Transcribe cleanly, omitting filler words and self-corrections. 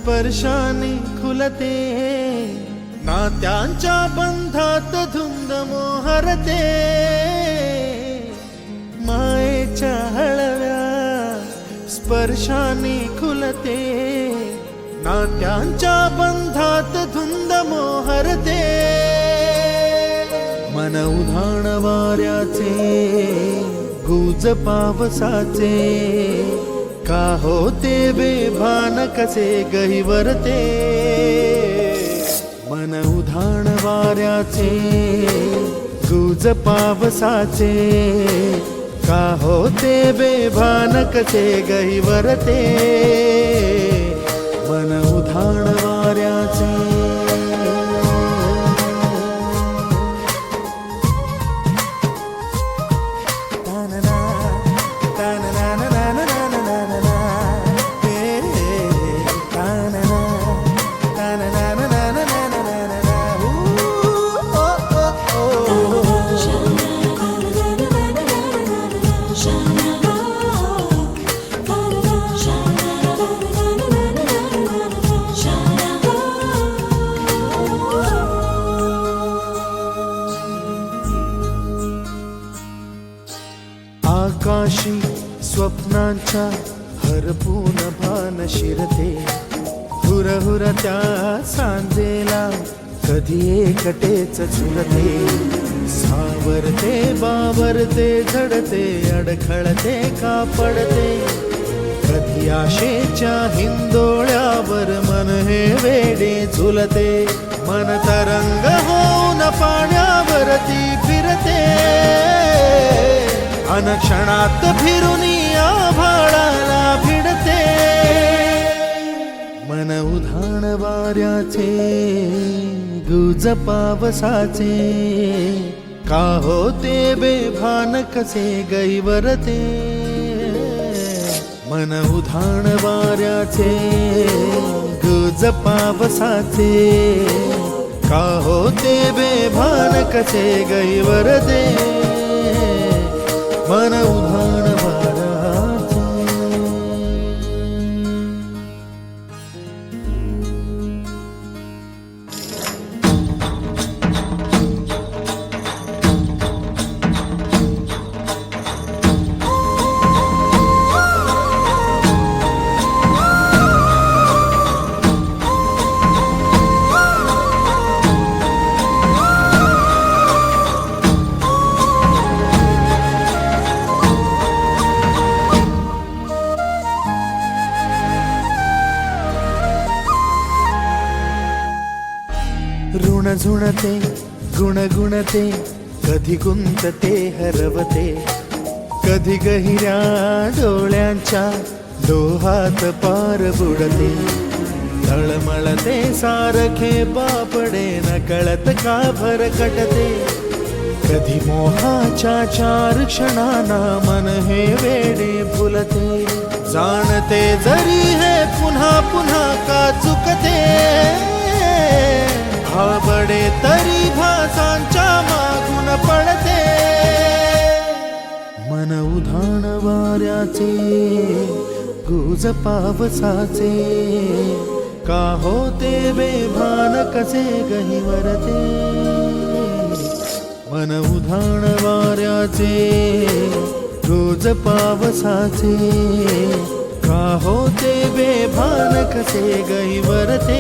स्पर्शाने खुलते, नात्यांच्या बंधात धुंद मोहरते, मायेच्या हळव्या स्पर्शाने खुलते, नात्यांच्या बंधात धुंद मोहरते, मन उधाण वाऱ्याचे गुज पावसाचे, का होते बेभान कसे गहिवरते, मन उधाण वाऱ्याचे गुज पावसाचे, का होते बेभान कसे गहिवरते, मन उधाण वाऱ्याचे। आकाशी स्वप्नांच्या हरपून भान शिरते, हुरहुर त्या सांजेला कधी एकटेच झुलते, सावरते बावरते झडते, अडखळते का पडते, कधी आशेच्या हिंदोळ्यावर मन हे वेडे झुलते, मन तरंग होऊन पाण्यावरती फिरते, अनक्षणात फिरून आभाळाला भिडते, मन उधाण वाऱ्याचे गुज पावसाचे, का होते बेभान कसे गहिवरते, मन उधाण वाऱ्याचे गुज पावसाचे, का होते बेभान कसे गहिवरते, मन उधाण वाऱ्याचे। ऋण झुणते गुणगुणते, कधी गुंतते हरवते, कधी गहिऱ्या डोळ्यांच्या डोहात पार बुडते, तळमळते सारखे बापडे नकळत का भरकटते, कधी मोहाच्या चार क्षणांना मन हे वेडे फुलते, जाणते जरी हे पुन्हा पुन्हा का चुकते, भाबडे तरी भासांच्या मागून पडते, मन उधाण वाऱ्याचे गुज पावसाचे, का होते बेभान कसे गहिवरते, मन उधाण वाऱ्याचे गुज पावसाचे, का होते बेभान कसे गहिवरते।